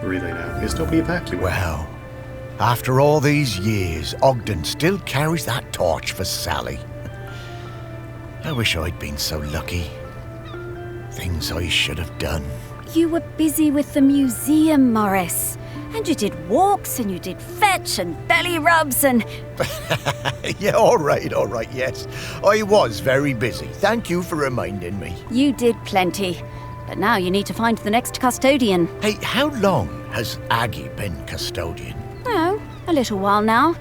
Really now, is nobody evacuated? Well, after all these years, Ogden still carries that torch for Sally. I wish I'd been so lucky. Things I should have done. You were busy with the museum, Morris. And you did walks, and you did fetch, and belly rubs, and... Yeah, all right, yes. I was very busy. Thank you for reminding me. You did plenty. But now you need to find the next custodian. Hey, how long has Aggie been custodian? Oh, a little while now.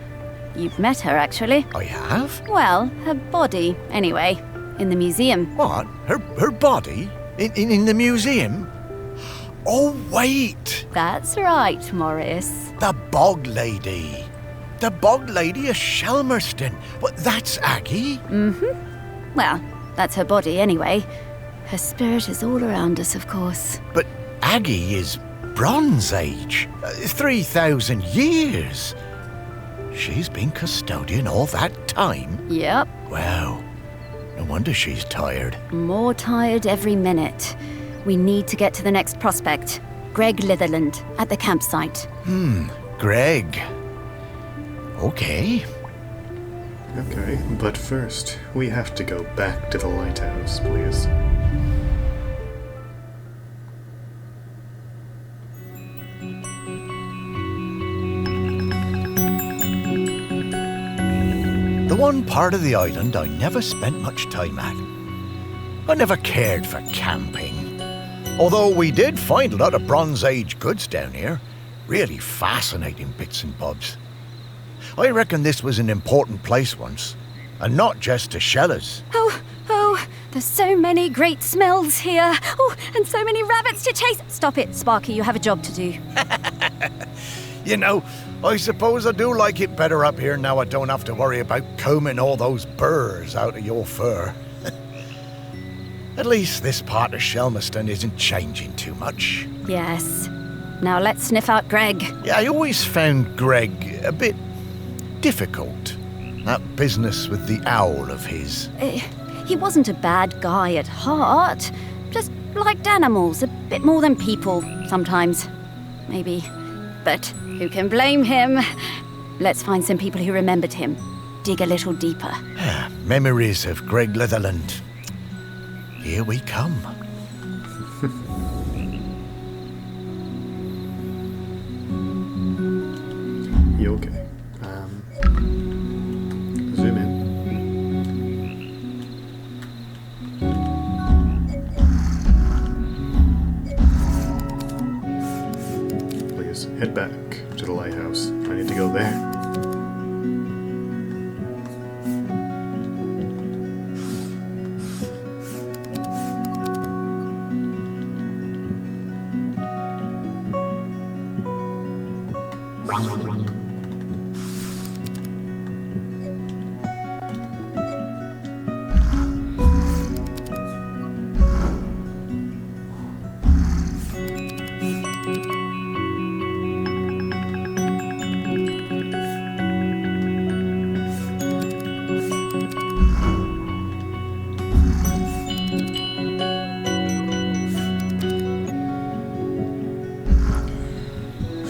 You've met her, actually. I have? Well, her body, anyway. In the museum. What? Her body? In the museum? Oh, wait! That's right, Morris. The Bog Lady. The Bog Lady of Shelmerston. But that's Aggie? Mm-hmm. Well, that's her body, anyway. Her spirit is all around us, of course. But Aggie is Bronze Age. 3,000 years. She's been custodian all that time? Yep. Wow. No wonder she's tired. More tired every minute. We need to get to the next prospect. Greg Litherland, at the campsite. Greg. Okay. Okay, but first, we have to go back to the lighthouse, please. The one part of the island I never spent much time at. I never cared for camping. Although we did find a lot of Bronze Age goods down here. Really fascinating bits and bobs. I reckon this was an important place once. And not just to shellers. Oh, there's so many great smells here. Oh, and so many rabbits to chase. Stop it, Sparky, you have a job to do. You know, I suppose I do like it better up here now I don't have to worry about combing all those burrs out of your fur. At least this part of Shelmerston isn't changing too much. Yes. Now let's sniff out Greg. Yeah, I always found Greg a bit difficult. That business with the owl of his. He wasn't a bad guy at heart. Just liked animals a bit more than people, sometimes. Maybe. But who can blame him? Let's find some people who remembered him. Dig a little deeper. Memories of Greg Litherland. Here we come. You okay? Zoom in. Please, head back to the lighthouse. I need to go there.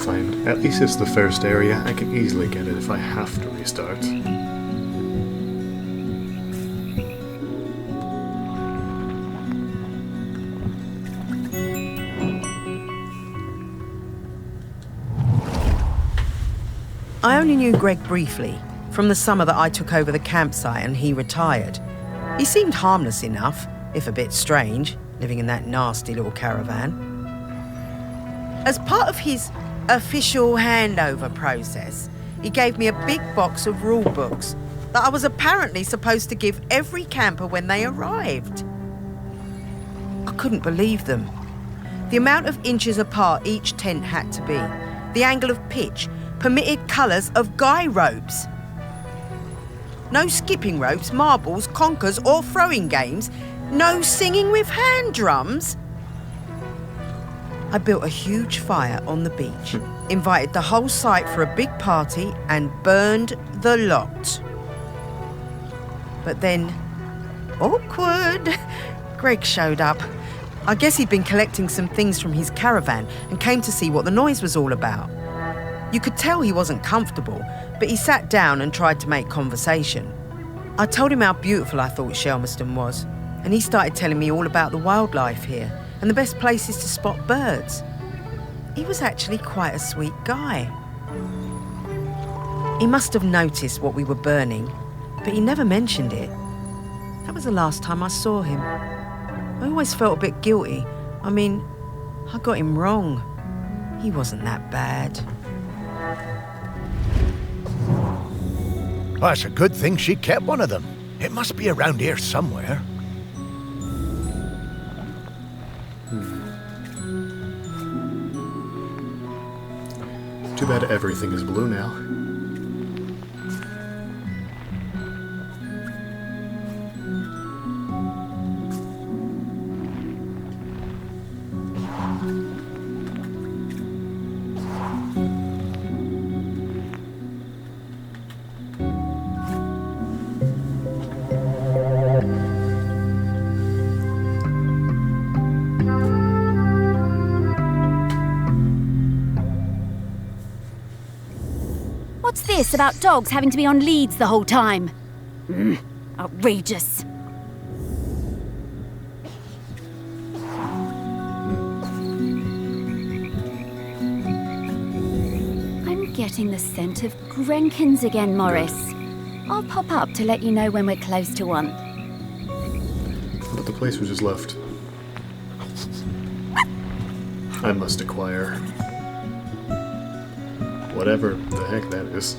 Fine. At least it's the first area. I can easily get it if I have to restart. I only knew Greg briefly, from the summer that I took over the campsite and he retired. He seemed harmless enough, if a bit strange, living in that nasty little caravan. As part of his official handover process, he gave me a big box of rule books that I was apparently supposed to give every camper when they arrived. I couldn't believe them. The amount of inches apart each tent had to be, the angle of pitch, permitted colours of guy ropes. No skipping ropes, marbles, conkers or throwing games. No singing with hand drums. I built a huge fire on the beach, invited the whole site for a big party and burned the lot. But then, awkward, Greg showed up. I guess he'd been collecting some things from his caravan and came to see what the noise was all about. You could tell he wasn't comfortable, but he sat down and tried to make conversation. I told him how beautiful I thought Shelmerston was, and he started telling me all about the wildlife here and the best places to spot birds. He was actually quite a sweet guy. He must have noticed what we were burning, but he never mentioned it. That was the last time I saw him. I always felt a bit guilty. I mean, I got him wrong. He wasn't that bad. Well, it's a good thing she kept one of them. It must be around here somewhere. Too bad everything is blue now. What's this about dogs having to be on leads the whole time? Outrageous. I'm getting the scent of Grenkins again, Morris. I'll pop up to let you know when we're close to one. But the place was just left. I must acquire whatever the heck that is.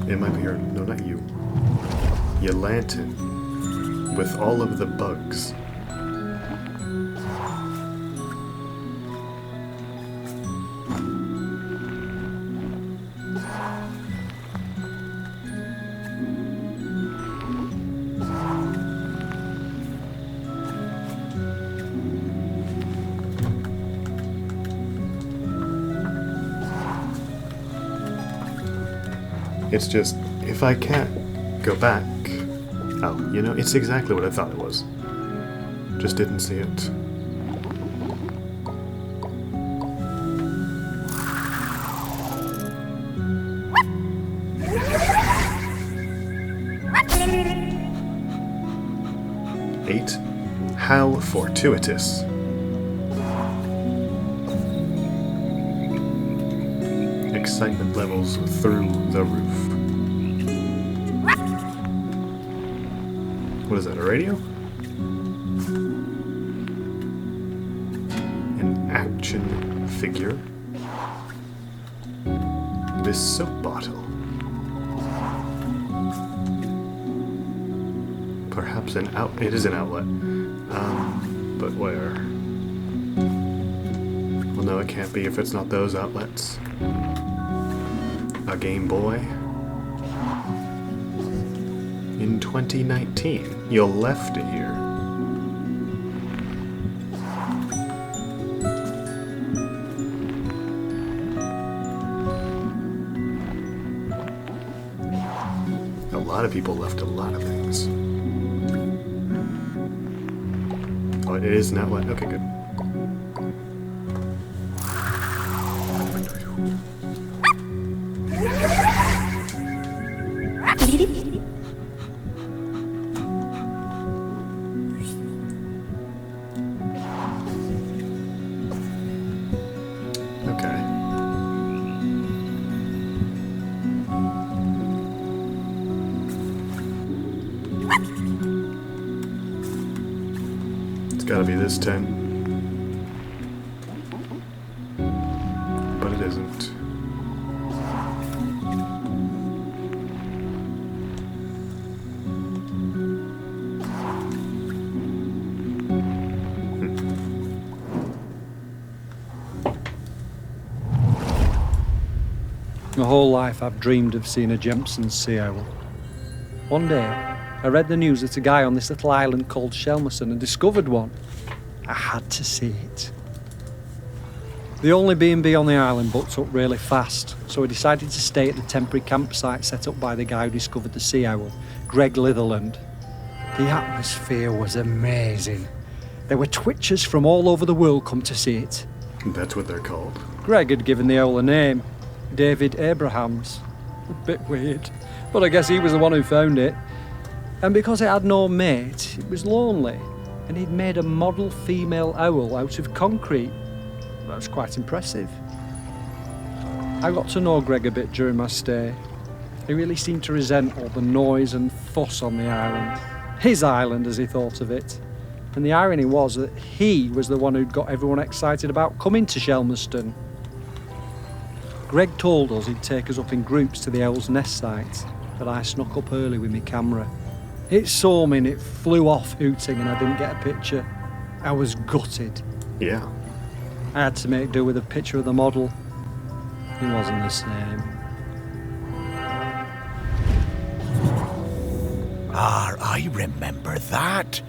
It might be her. No, not you. Your lantern. With all of the bugs. It's just, if I can't go back... Oh, you know, it's exactly what I thought it was. Just didn't see it. Eight. How fortuitous. Excitement levels through the roof. What is that, a radio? An action figure. This soap bottle. Perhaps an out. It is an outlet. But where? Well, no, it can't be if it's not those outlets. A Game Boy. In 2019, you left it here. A lot of people left a lot of things. Oh, it is an outlet. Okay, good. Gotta be this tent. But it isn't. My whole life I've dreamed of seeing a Jempson's sea owl. One day, I read the news that a guy on this little island called Shelmerston had discovered one. I had to see it. The only B&B on the island booked up really fast, so we decided to stay at the temporary campsite set up by the guy who discovered the sea owl, Greg Litherland. The atmosphere was amazing. There were twitchers from all over the world come to see it. That's what they're called. Greg had given the owl a name, David Abrahams. A bit weird, but I guess he was the one who found it. And because it had no mate, it was lonely, and he'd made a model female owl out of concrete. That's quite impressive. I got to know Greg a bit during my stay. He really seemed to resent all the noise and fuss on the island. His island, as he thought of it. And the irony was that he was the one who'd got everyone excited about coming to Shelmerston. Greg told us he'd take us up in groups to the owl's nest site, but I snuck up early with my camera. It saw me and it flew off hooting and I didn't get a picture. I was gutted. Yeah. I had to make do with a picture of the model. He wasn't the same. I remember that.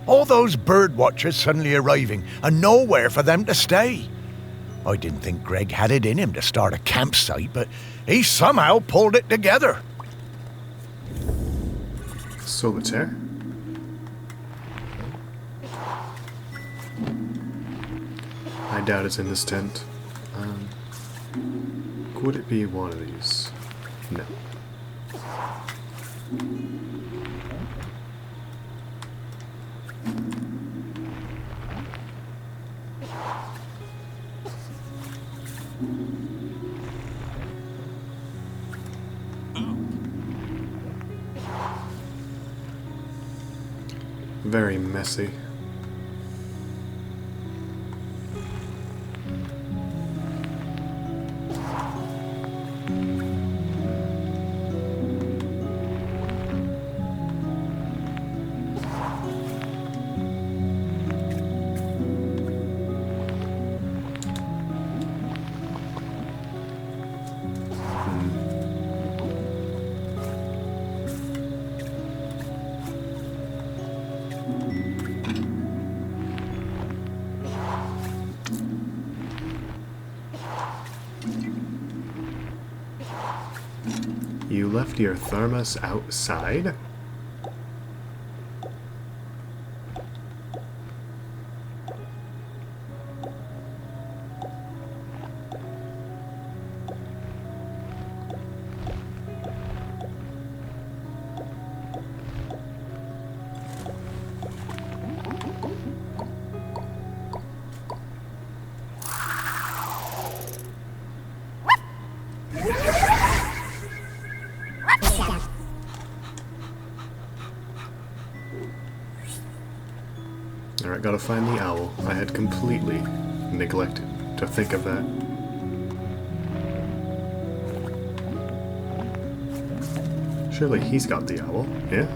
All those bird watchers suddenly arriving and nowhere for them to stay. I didn't think Greg had it in him to start a campsite, but he somehow pulled it together. Solitaire? I doubt it's in this tent. Could it be one of these? No. Very messy. You left your thermos outside? Alright, gotta find the owl. I had completely neglected to think of that. Surely he's got the owl, yeah?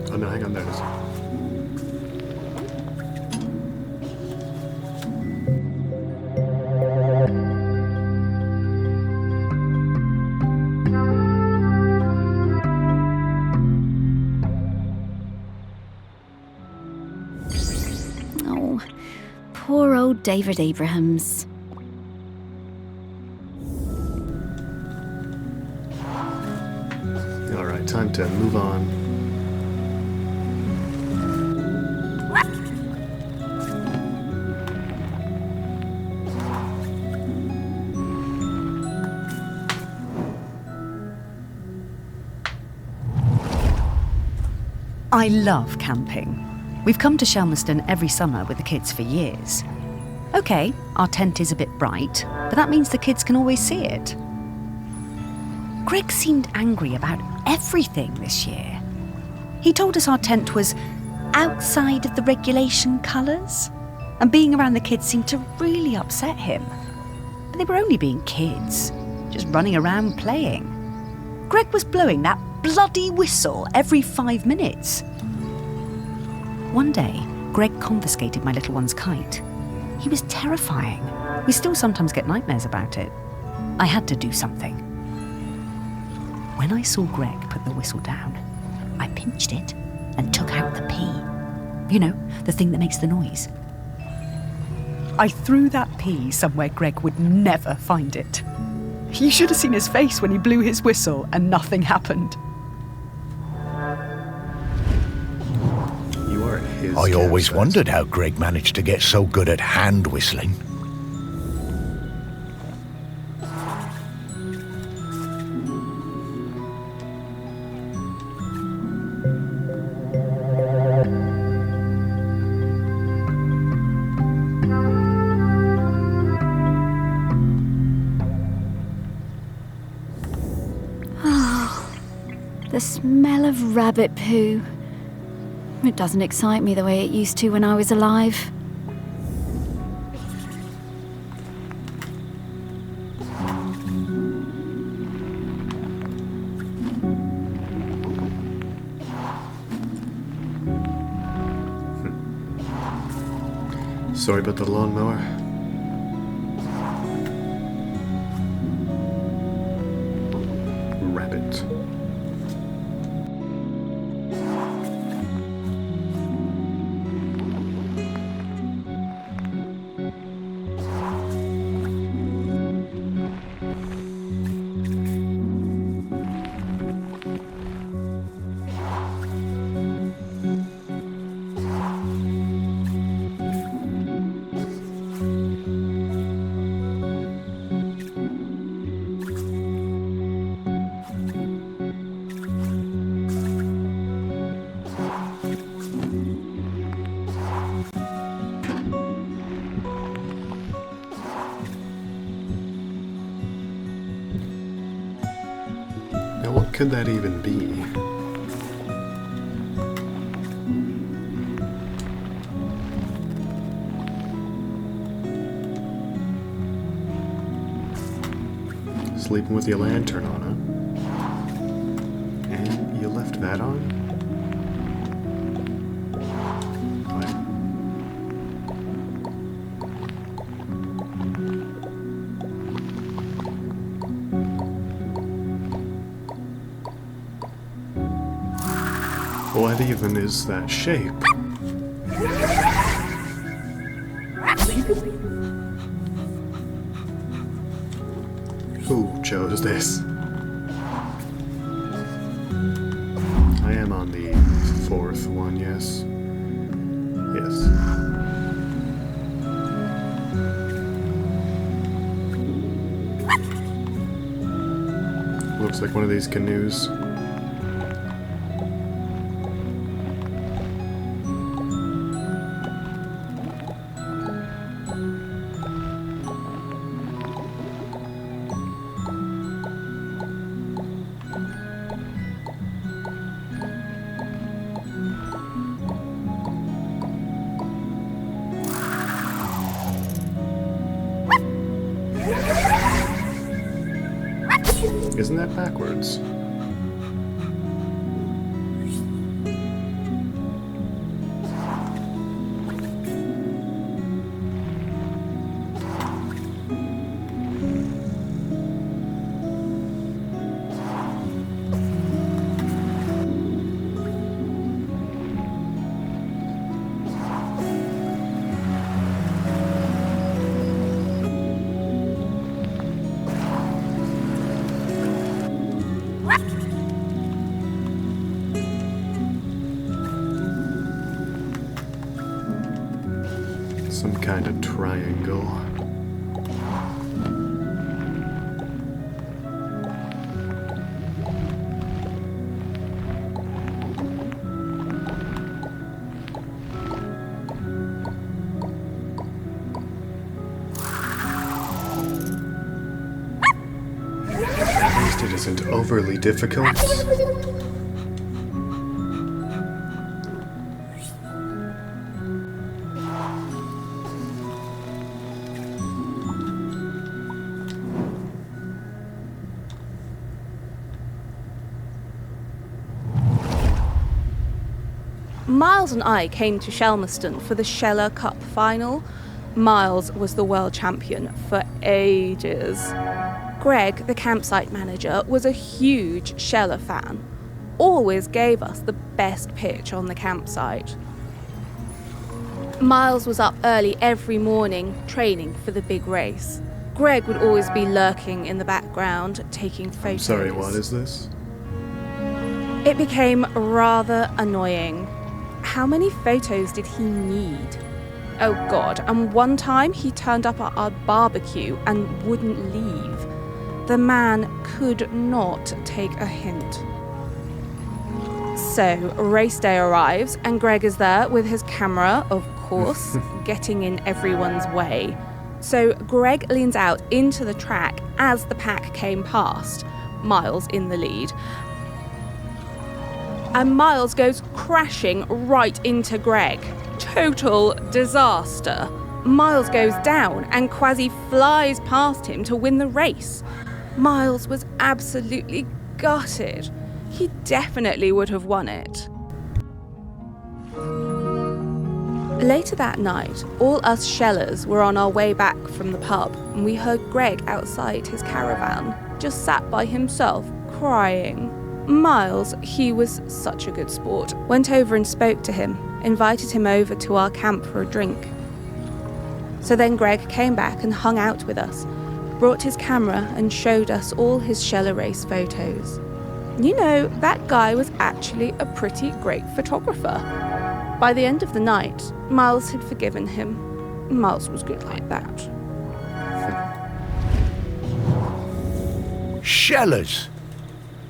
Oh no, hang on, there it is. Oh, poor old David Abrahams. Alright, time to move on. I love camping. We've come to Shelmerston every summer with the kids for years. Okay, our tent is a bit bright, but that means the kids can always see it. Greg seemed angry about everything this year. He told us our tent was outside of the regulation colours. And being around the kids seemed to really upset him. But they were only being kids, just running around playing. Greg was blowing that bloody whistle every 5 minutes. One day, Greg confiscated my little one's kite. He was terrifying. We still sometimes get nightmares about it. I had to do something. When I saw Greg put the whistle down, I pinched it and took out the pea. You know, the thing that makes the noise. I threw that pea somewhere Greg would never find it. You should have seen his face when he blew his whistle and nothing happened. You are his I always campsite. wondered how Greg managed to get so good at hand whistling. The smell of rabbit poo. It doesn't excite me the way it used to when I was alive. Sorry about the lawnmower. Rabbit. Now what could that even be? Sleeping with your lantern on, huh? And you left that on? What? What even is that shape? Who chose this? I am on the 4th one, yes. Yes. Looks like one of these canoes. Isn't that backwards? Some kind of triangle. At least it isn't overly difficult. Miles and I came to Shelmerston for the Sheller Cup final. Miles was the world champion for ages. Greg, the campsite manager, was a huge Sheller fan. Always gave us the best pitch on the campsite. Miles was up early every morning, training for the big race. Greg would always be lurking in the background, taking photos. Sorry, what is this? It became rather annoying. How many photos did he need? Oh God, and one time he turned up at our barbecue and wouldn't leave. The man could not take a hint. So, race day arrives and Greg is there with his camera, of course, getting in everyone's way. So Greg leans out into the track as the pack came past, Miles in the lead. And Miles goes crashing right into Greg. Total disaster. Miles goes down and Kwasi flies past him to win the race. Miles was absolutely gutted. He definitely would have won it. Later that night, all us Shellers were on our way back from the pub and we heard Greg outside his caravan, just sat by himself, crying. Miles, he was such a good sport, went over and spoke to him, invited him over to our camp for a drink. So then Greg came back and hung out with us, brought his camera and showed us all his Sheller race photos. You know, that guy was actually a pretty great photographer. By the end of the night, Miles had forgiven him. Miles was good like that. Shellers?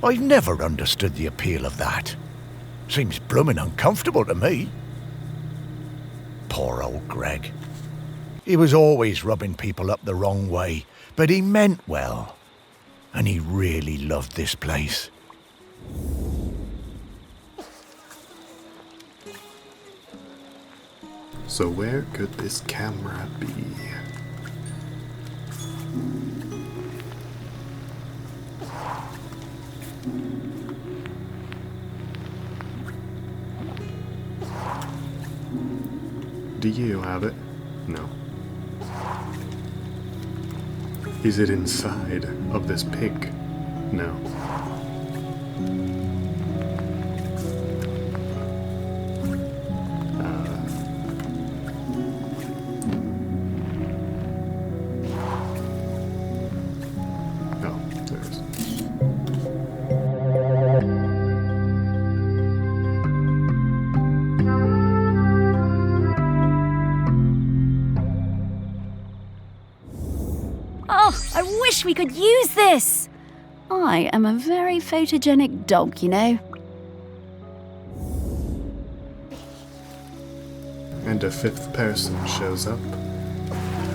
I've never understood the appeal of that. Seems bloomin' uncomfortable to me. Poor old Greg. He was always rubbing people up the wrong way, but he meant well. And he really loved this place. So where could this camera be? Do you have it? No. Is it inside of this pig? No. No, there it is. Oh, I wish we could use this! I am a very photogenic dog, you know. And a fifth person shows up.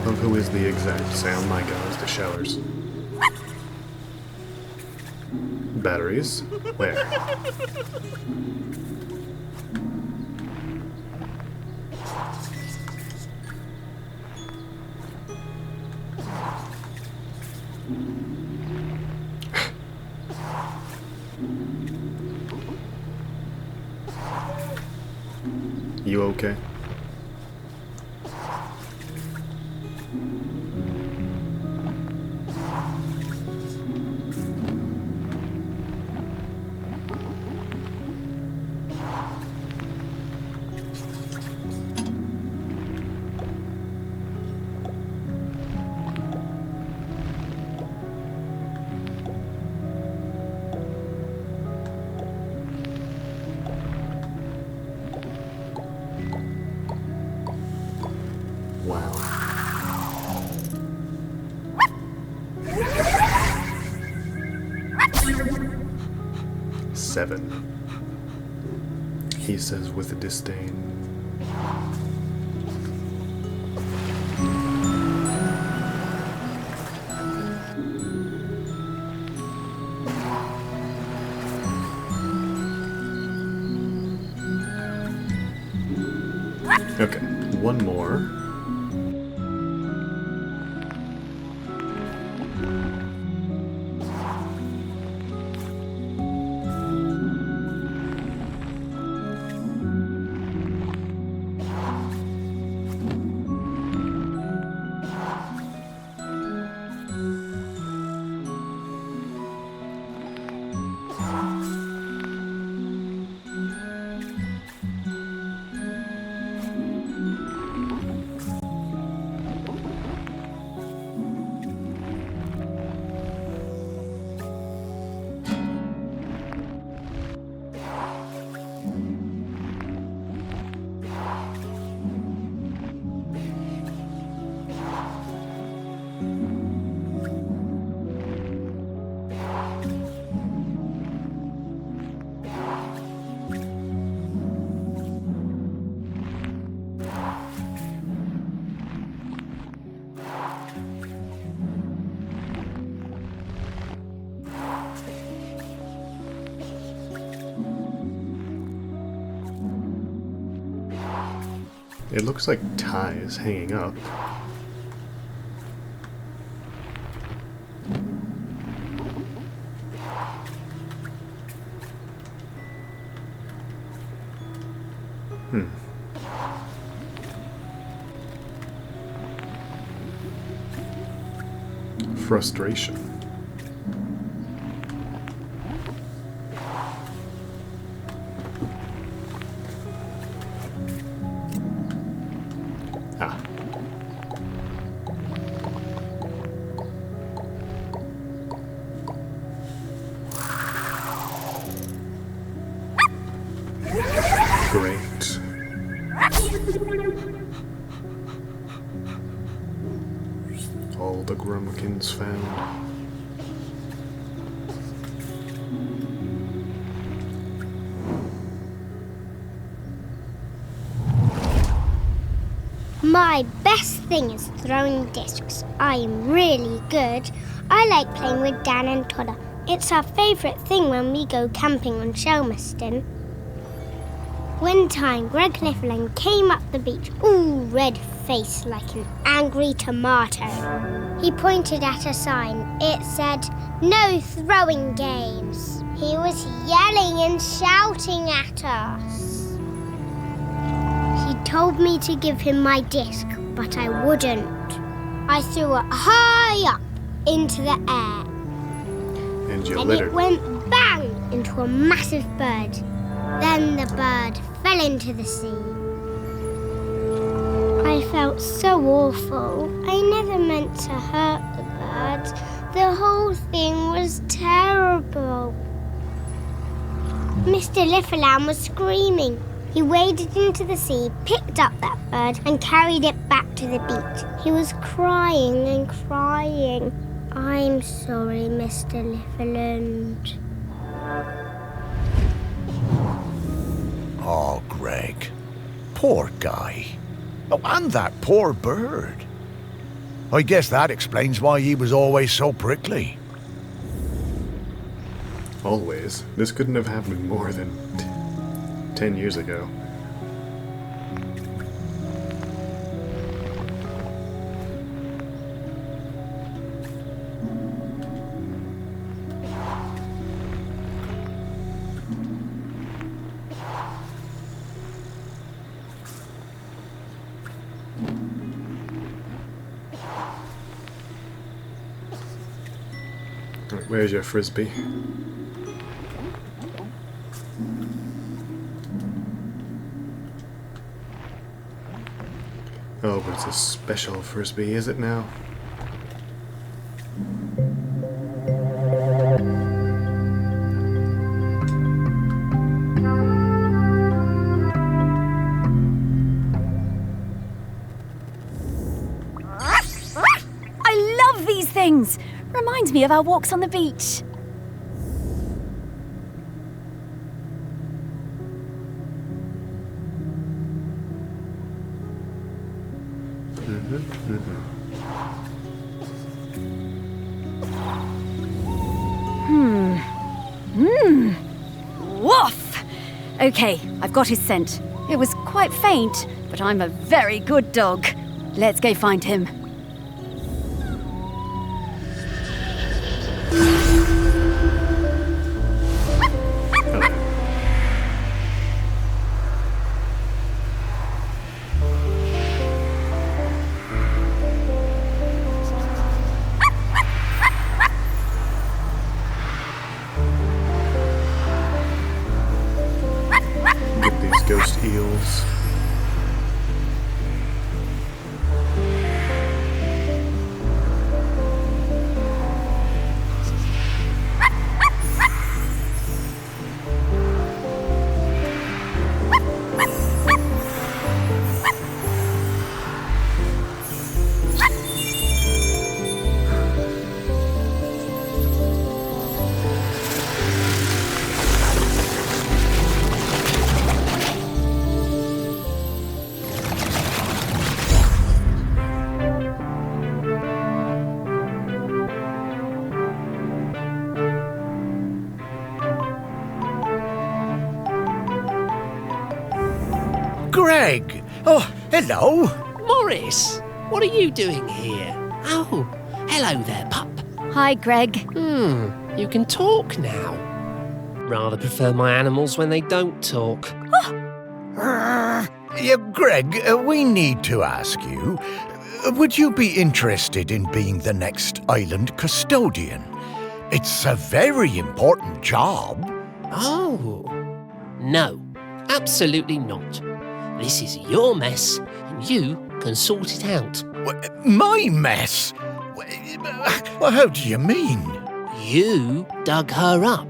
Of who is the exact same like as the Shellers. Batteries? Where? You okay? Wow. Seven. He says with a disdain. Okay, one more. It looks like Ty is hanging up. Frustration. Ah. Great. All the Grummkins found. My best thing is throwing discs. I'm really good. I like playing with Dan and Todder. It's our favourite thing when we go camping on Shelmerston. One time, Greg Lifflin came up the beach, all red-faced like an angry tomato. He pointed at a sign. It said, "No throwing games." He was yelling and shouting at us. He told me to give him my disc, but I wouldn't. I threw it high up into the air. And you And littered. it went bang into a massive bird. Then the bird fell into the sea. I felt so awful. I never meant to hurt the bird. The whole thing was terrible. Mr. Lifferlam was screaming. He waded into the sea, picked up that bird, and carried it back to the beach. He was crying and crying. I'm sorry, Mr. Lifferland. Oh, Greg. Poor guy. Oh, and that poor bird. I guess that explains why he was always so prickly. Always. This couldn't have happened more than 10 years ago. Right, where's your frisbee? Oh, but it's a special frisbee, is it now? I love these things! Reminds me of our walks on the beach. Woof! Okay, I've got his scent. It was quite faint, but I'm a very good dog. Let's go find him. Get these ghost eels. Greg! Oh, Hello. Morris, what are you doing here? Oh, hello there, pup. Hi, Greg. You can talk now. Rather prefer my animals when they don't talk. Yeah, Greg, we need to ask you, would you be interested in being the next island custodian? It's a very important job. Oh, no, absolutely not. This is your mess, and you can sort it out. My mess? Well, how do you mean? You dug her up.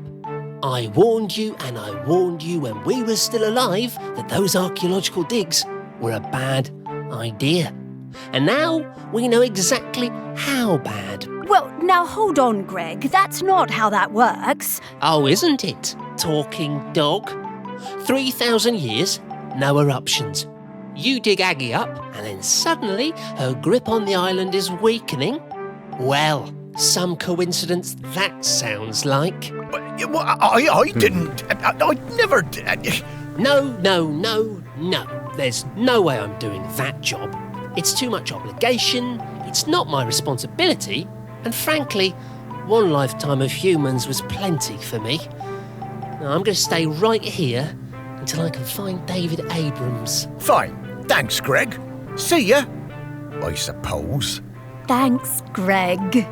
I warned you, and I warned you when we were still alive that those archaeological digs were a bad idea. And now we know exactly how bad. Well, now hold on, Greg. That's not how that works. Oh, isn't it, talking dog? 3,000 years, no eruptions. You dig Aggie up, and then suddenly her grip on the island is weakening. Well, some coincidence that sounds like. I didn't. I never did. No. There's no way I'm doing that job. It's too much obligation, it's not my responsibility, and frankly, one lifetime of humans was plenty for me. Now, I'm going to stay right here until I can find David Abrams. Fine. Thanks, Greg. See ya, I suppose. Thanks, Greg.